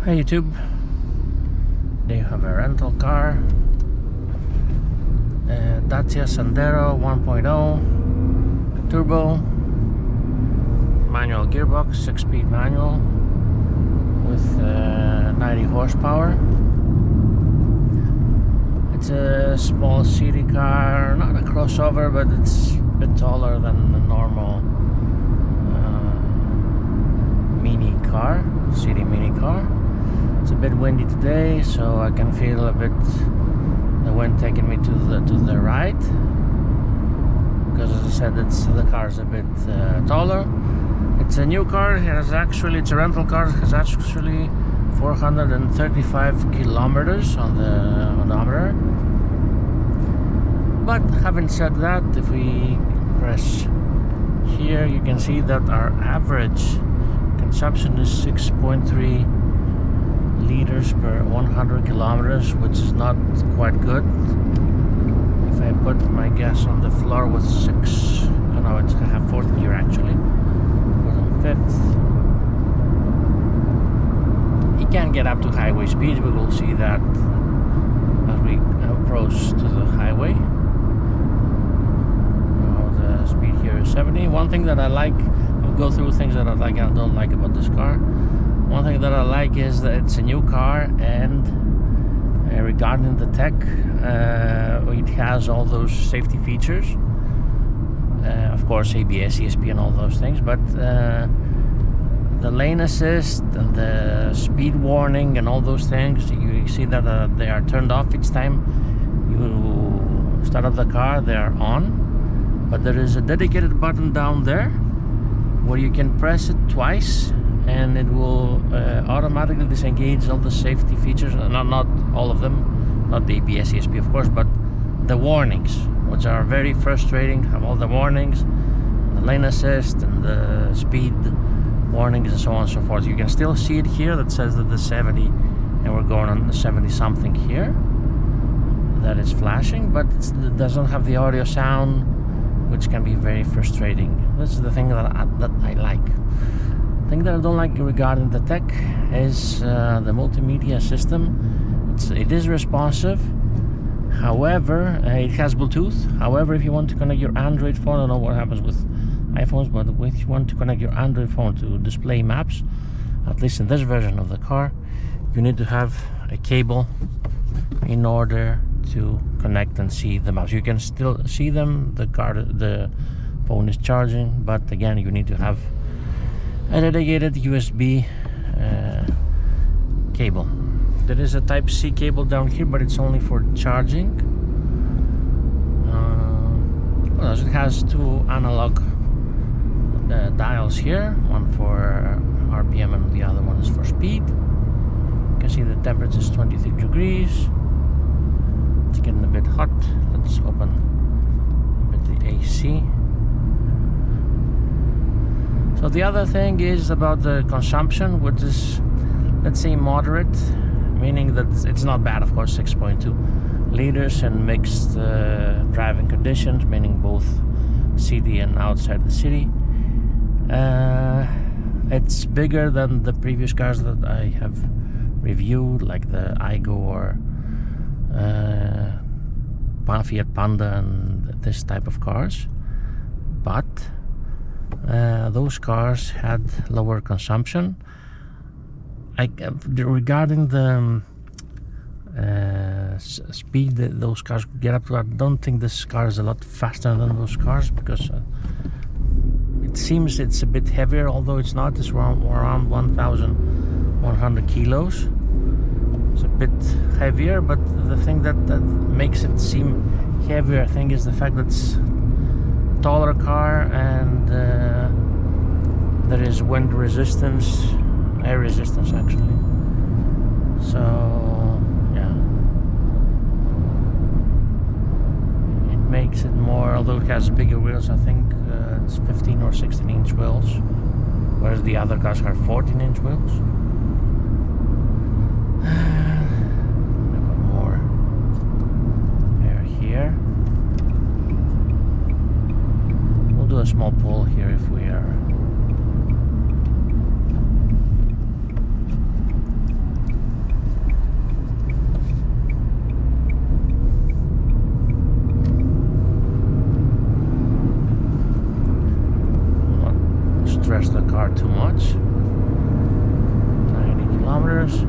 Hey YouTube, they have a rental car, Dacia Sandero 1.0 turbo, manual gearbox, 6-speed manual with 90 horsepower. It's a small city car, not a crossover, but it's a bit taller than a normal mini car, city mini car. It's a bit windy today, so I can feel a bit the wind taking me to the right, because as I said, the car is a bit taller. It's a new car. It's a rental car. It has actually 435 kilometers on the odometer. But having said that, if we press here, you can see that our average consumption is 6.3 liters per 100 kilometers, which is not quite good. If I put my gas on the floor with 6, oh no, it's gonna have 4th gear actually, but on 5th. It can get up to highway speed. We will see that as we approach to the highway. Now the speed here is 70. One thing that I like, I'll go through things that I like and don't like about this car. One thing that I like is that it's a new car, and regarding the tech, it has all those safety features. Of course, ABS, ESP and all those things, but the lane assist and the speed warning and all those things, you see that they are turned off each time you start up the car. They are on, but there is a dedicated button down there where you can press it twice and it will automatically disengage all the safety features. Not all of them, not the ABS, ESP of course, but the warnings, which are very frustrating. Have all the warnings, the lane assist and the speed warnings and so on and so forth. You can still see it here that says that the 70, and we're going on the 70 something here, that is flashing, but it doesn't have the audio sound, which can be very frustrating. This is the thing that I like. The thing that I don't like regarding the tech is the multimedia system. It is responsive, however, it has Bluetooth. However, if you want to connect your Android phone, I don't know what happens with iPhones, but if you want to connect your Android phone to display maps, at least in this version of the car, you need to have a cable in order to connect and see the maps. You can still see them, the phone is charging, but again, you need to have a dedicated USB cable. There is a Type-C cable down here, but it's only for charging. Well, it has 2 analog dials here, one for RPM and the other one is for speed. You can see the temperature is 23 degrees. It's getting a bit hot. Let's open a bit the AC. So the other thing is about the consumption, which is, let's say, moderate, meaning that it's not bad, of course, 6.2 liters in mixed driving conditions, meaning both city and outside the city. It's bigger than the previous cars that I have reviewed, like the Aygo or Fiat Panda and this type of cars, but those cars had lower consumption. Regarding the speed that those cars could get up to, I don't think this car is a lot faster than those cars, because it seems it's a bit heavier, although it's not. It's around 1,100 kilos. It's a bit heavier, but the thing that makes it seem heavier, I think, is the fact that it's a taller car, and there is wind resistance, air resistance actually. So yeah, it makes it more, although it has bigger wheels. I think it's 15 or 16 inch wheels, whereas the other cars have 14 inch wheels. More air here. We'll do a small pull here if we are kilometers,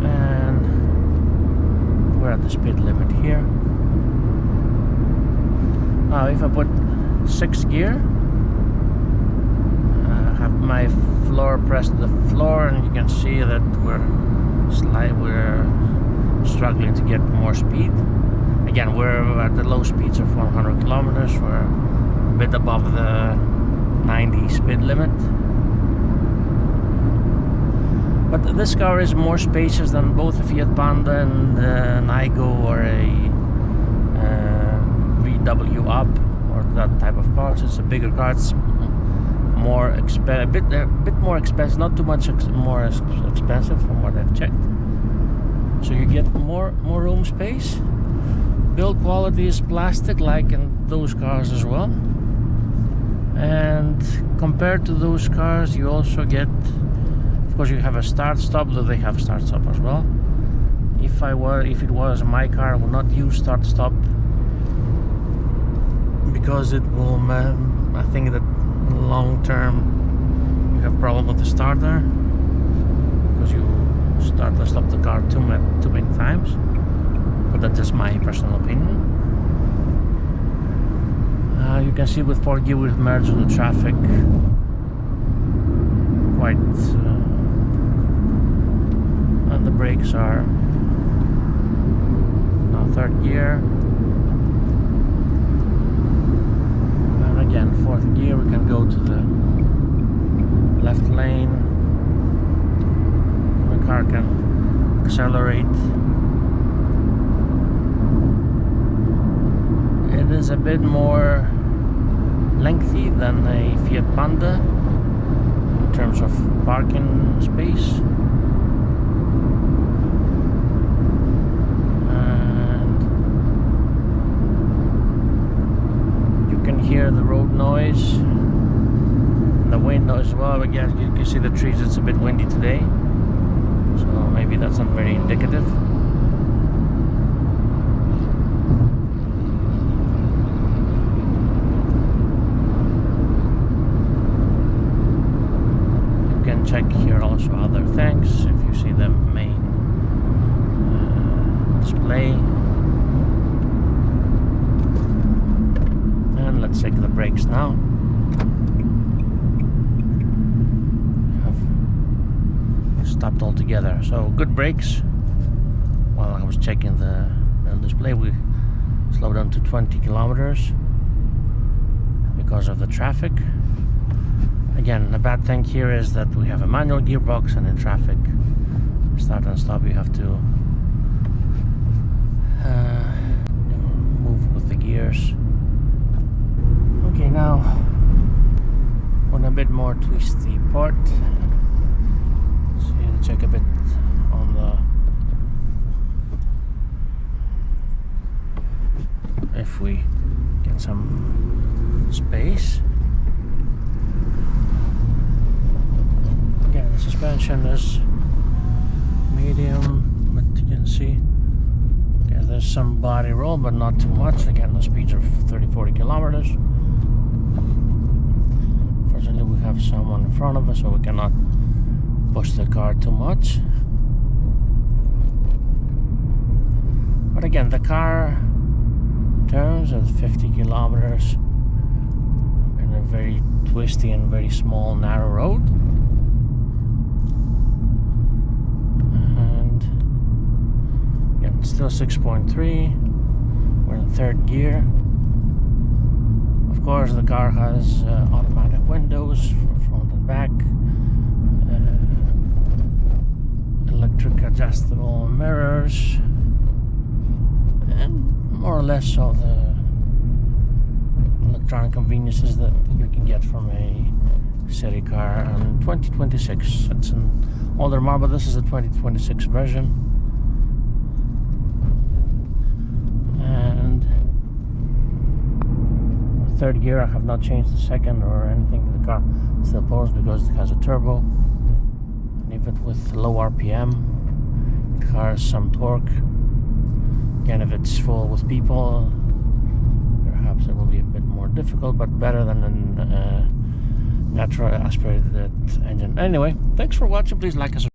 and we're at the speed limit here. Now if I put 6th gear, I have my floor pressed to the floor, and you can see that we're struggling to get more speed. Again, we're at the low speeds of 100 kilometers. We're a bit above the 90 speed limit. But this car is more spacious than both a Fiat Panda and an Igo or a VW Up or that type of car. So it's a bigger car. It's more a bit more expensive, not too much more expensive from what I've checked. So you get more room space. Build quality is plastic, like in those cars as well. And compared to those cars, you also get, of course, you have a start-stop, though they have start-stop as well. If it was my car, I would not use start-stop because it will. I think that long term you have problem with the starter because you start and stop the car too many times. But that's just my personal opinion. You can see with 4th gear we've merged with the traffic quite. And the brakes are now 3rd gear. And again, 4th gear, we can go to the left lane. The car can accelerate. It is a bit more lengthy than a Fiat Panda in terms of parking space. Hear the road noise, the wind noise as well. Again, you can see the trees. It's a bit windy today, so maybe that's not very indicative. You can check here also other things if you see the main display. Let's take the brakes now. Have stopped altogether. So good brakes. While I was checking the display, we slowed down to 20 kilometers because of the traffic. Again, the bad thing here is that we have a manual gearbox, and in traffic, start and stop, you have to move with the gears. Okay, now on a bit more twisty part. So you check a bit on the, if we get some space. Again, the suspension is medium, but you can see there's some body roll, but not too much. Again, the speeds are 30-40 kilometers. Fortunately, we have someone in front of us, so we cannot push the car too much. But again, the car turns at 50 kilometers in a very twisty and very small, narrow road. And again, still 6.3. We're in 3rd gear. Of course, the car has automatic windows for front and back, electric adjustable mirrors, and more or less all the electronic conveniences that you can get from a city car. And 2026, it's an older model, but this is a 2026 version. And 3rd gear, I have not changed the 2nd or anything. The car still pulls because it has a turbo, and even with low RPM, it has some torque. Again, if it's full with people, perhaps it will be a bit more difficult, but better than a natural aspirated engine. Anyway, thanks for watching. Please like us.